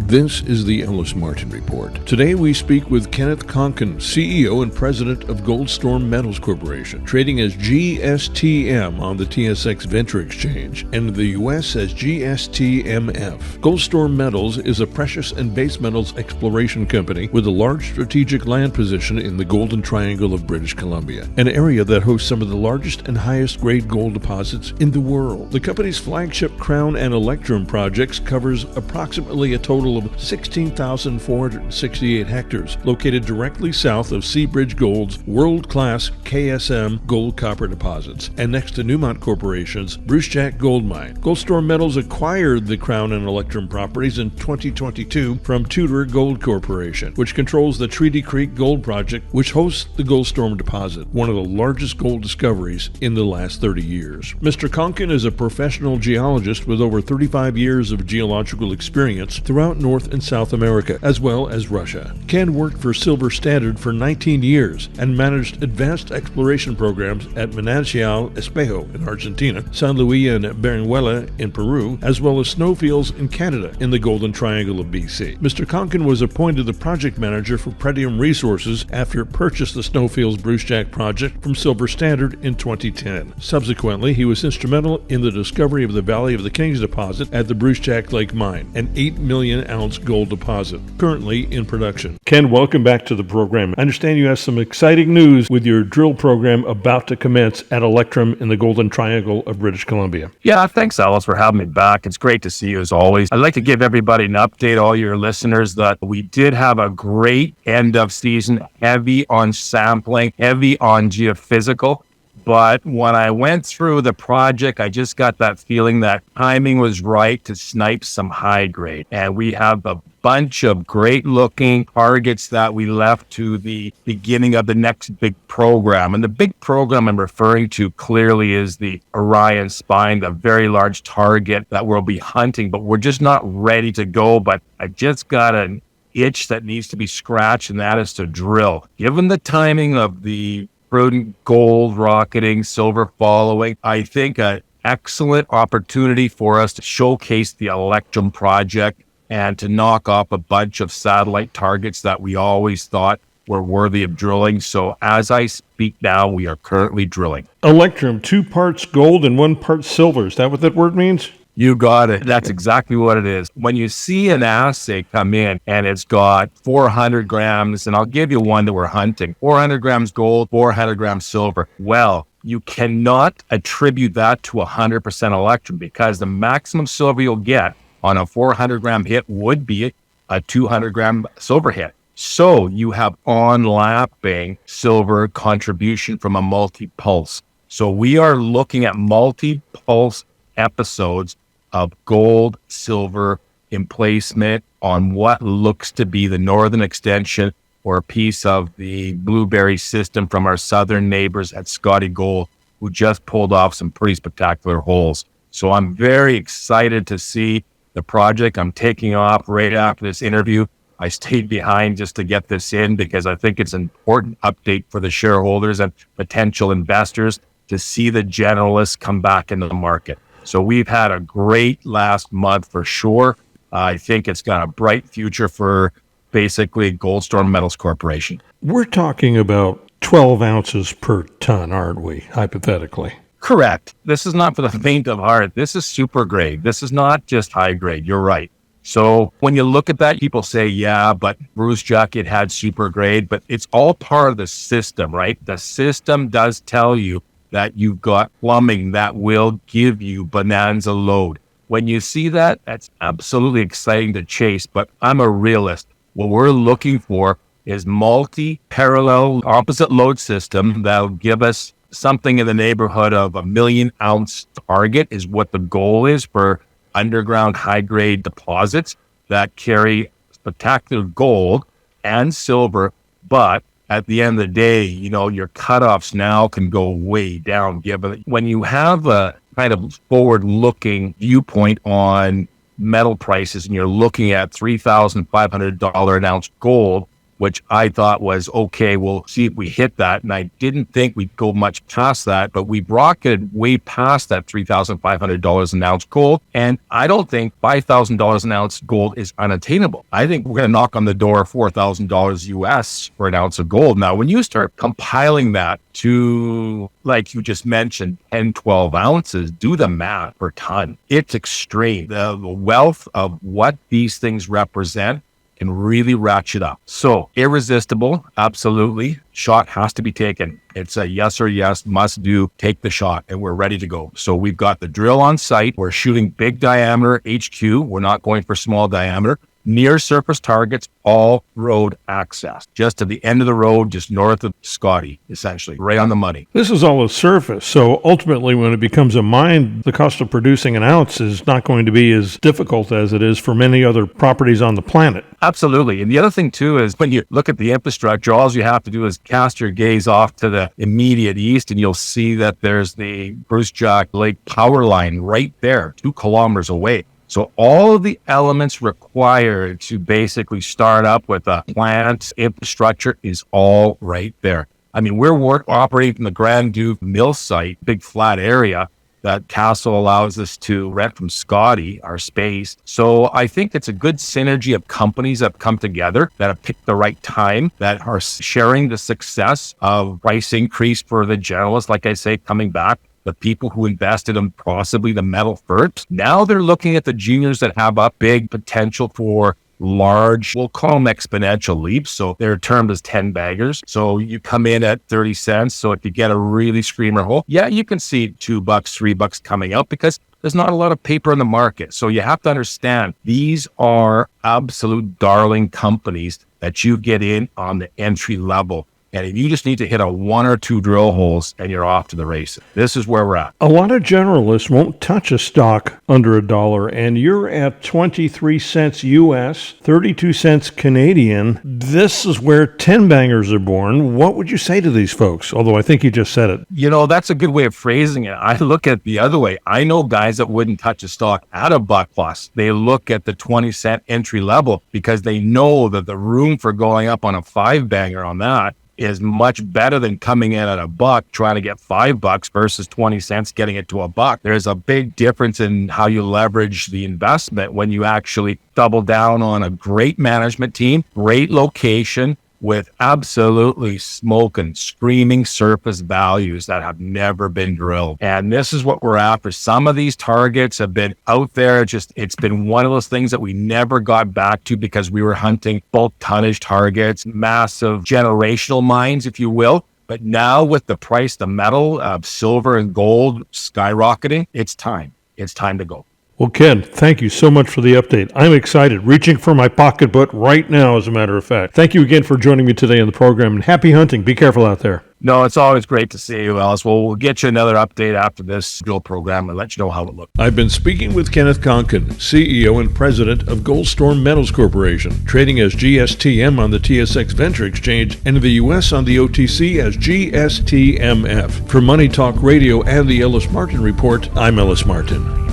This is the Ellis Martin Report. Today we speak with Kenneth Konkin, CEO and President of Goldstorm Metals Corporation, trading as GSTM on the TSXV Venture Exchange, and in the U.S. as GSTMF. Goldstorm Metals is a precious and base metals exploration company with a large strategic land position in the Golden Triangle of British Columbia, an area that hosts some of the largest and highest grade gold deposits in the world. The company's flagship Crown and Electrum projects covers approximately a total of 16,468 hectares, located directly south of Seabridge Gold's world-class KSM Gold-Copper deposits, and next to Newmont Corporation's Brucejack gold mine. Goldstorm Metals acquired the Crown and Electrum properties in 2022 from Tudor Gold Corporation, which controls the Treaty Creek Gold Project, which hosts the Goldstorm deposit, one of the largest gold discoveries in the last 30 years. Mr. Konkin is a professional geologist with over 35 years of geological experience throughout North and South America, as well as Russia. Ken worked for Silver Standard for 19 years and managed advanced exploration programs at Manantial Espejo in Argentina, San Luis and Berenguela in Peru, as well as snowfields in Canada in the Golden Triangle of BC. Mr. Konkin was appointed the project manager for Pretium Resources after it purchased the Snowfields Brucejack project from Silver Standard in 2010. Subsequently, he was instrumental in the discovery of the Valley of the Kings deposit at the Brucejack Lake Mine, an 8 million ounce gold deposit, currently in production. Ken, welcome back to the program. I understand you have some exciting news with your drill program about to commence at Electrum in the Golden Triangle of British Columbia. Yeah, thanks, Ellis, for having me back. It's great to see you as always. I'd like to give everybody an update, all your listeners, that we did have a great end of season, heavy on sampling, heavy on geophysical. But when I went through the project, I just got that feeling that timing was right to snipe some high grade. And we have a bunch of great looking targets that we left to the beginning of the next big program. And the big program I'm referring to clearly is the Orion Spine, the very large target that we'll be hunting, but we're just not ready to go. But I just got an itch that needs to be scratched, and that is to drill. Given the timing of the prudent gold rocketing, silver following, I think an excellent opportunity for us to showcase the Electrum project and to knock off a bunch of satellite targets that we always thought were worthy of drilling. So as I speak now, we are currently drilling. Electrum, 2 parts gold and 1 part silver. Is that what that word means? You got it. That's exactly what it is. When you see an assay come in and it's got 400 grams, and I'll give you one that we're hunting, 400 grams gold, 400 grams silver. Well, you cannot attribute that to 100% Electrum, because the maximum silver you'll get on a 400 gram hit would be a 200 gram silver hit. So you have on-lapping silver contribution from a multi-pulse. So we are looking at multi-pulse episodes of gold, silver emplacement on what looks to be the northern extension or a piece of the Blueberry system from our southern neighbors at Scotty Gold, who just pulled off some pretty spectacular holes. So I'm very excited to see the project. I'm taking off right after this interview. I stayed behind just to get this in because I think it's an important update for the shareholders and potential investors to see the generalists come back into the market. So we've had a great last month for sure. I think it's got a bright future for basically Goldstorm Metals Corporation. We're talking about 12 ounces per ton, aren't we, hypothetically? Correct. This is not for the faint of heart. This is super grade. This is not just high grade. You're right. So when you look at that, people say, yeah, but Brucejack, it had super grade, but it's all part of the system, right? The system does tell you that you've got plumbing that will give you bonanza load. When you see that, that's absolutely exciting to chase, but I'm a realist. What we're looking for is multi-parallel opposite load system that'll give us something in the neighborhood of 1 million ounce target is what the goal is for underground high-grade deposits that carry spectacular gold and silver, but at the end of the day, you know, your cutoffs now can go way down, given when you have a kind of forward-looking viewpoint on metal prices and you're looking at $3,500 an ounce gold which I thought was, okay, we'll see if we hit that. And I didn't think we'd go much past that, but we rocketed way past that $3,500 an ounce gold. And I don't think $5,000 an ounce gold is unattainable. I think we're going to knock on the door of $4,000 US for an ounce of gold. Now, when you start compiling that to, like you just mentioned, 10, 12 ounces, do the math per ton. It's extreme. The wealth of what these things represent can really ratchet up. So irresistible, absolutely. Shot has to be taken. It's a yes or yes, must do, take the shot, and we're ready to go. So we've got the drill on site. We're shooting big diameter HQ. We're not going for small diameter. Near surface targets, all road access. Just to the end of the road, just north of Scotty, essentially, right on the money. This is all a surface, so ultimately when it becomes a mine, the cost of producing an ounce is not going to be as difficult as it is for many other properties on the planet. Absolutely. And the other thing too is when you look at the infrastructure, all you have to do is cast your gaze off to the immediate east and you'll see that there's the Brucejack Lake power line right there, 2 kilometers away. So all of the elements required to basically start up with a plant infrastructure is all right there. I mean, we're operating from the Grand Duke mill site, big flat area that Castle allows us to rent from Scotty, our space. So I think it's a good synergy of companies that have come together, that have picked the right time, that are sharing the success of price increase for the generalists, like I say, coming back. The people who invested in possibly the metal first. Now they're looking at the juniors that have a big potential for large, we'll call them exponential leaps. So they're termed as 10 baggers. So you come in at 30 cents. So if you get a really screamer hole, yeah, you can see $2, $3 coming out because there's not a lot of paper in the market. So you have to understand these are absolute darling companies that you get in on the entry level. And you just need to hit a 1 or 2 drill holes and you're off to the races. This is where we're at. A lot of generalists won't touch a stock under $1, and you're at 23 cents US, 32 cents Canadian. This is where 10 bangers are born. What would you say to these folks? Although I think you just said it. You know, that's a good way of phrasing it. I look at the other way. I know guys that wouldn't touch a stock at $1+. They look at the 20-cent entry level because they know that the room for going up on a 5 banger on that is much better than coming in at $1 trying to get $5 versus 20 cents getting it to $1. There's a big difference in how you leverage the investment when you actually double down on a great management team, great location with absolutely smoking, screaming surface values that have never been drilled. And this is what we're after. Some of these targets have been out there. It's been one of those things that we never got back to because we were hunting bulk tonnage targets, massive generational mines, if you will. But now with the price of metal, silver and gold skyrocketing, it's time. It's time to go. Well, Ken, thank you so much for the update. I'm excited, reaching for my pocketbook right now, as a matter of fact. Thank you again for joining me today on the program, and happy hunting. Be careful out there. No, it's always great to see you, Ellis. Well, we'll get you another update after this drill program and let you know how it looks. I've been speaking with Kenneth Konkin, CEO and President of Goldstorm Metals Corporation, trading as GSTM on the TSX Venture Exchange and in the U.S. on the OTC as GSTMF. For Money Talk Radio and the Ellis Martin Report, I'm Ellis Martin.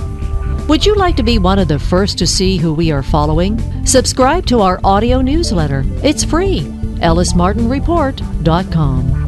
Would you like to be one of the first to see who we are following? Subscribe to our audio newsletter. It's free. EllisMartinReport.com.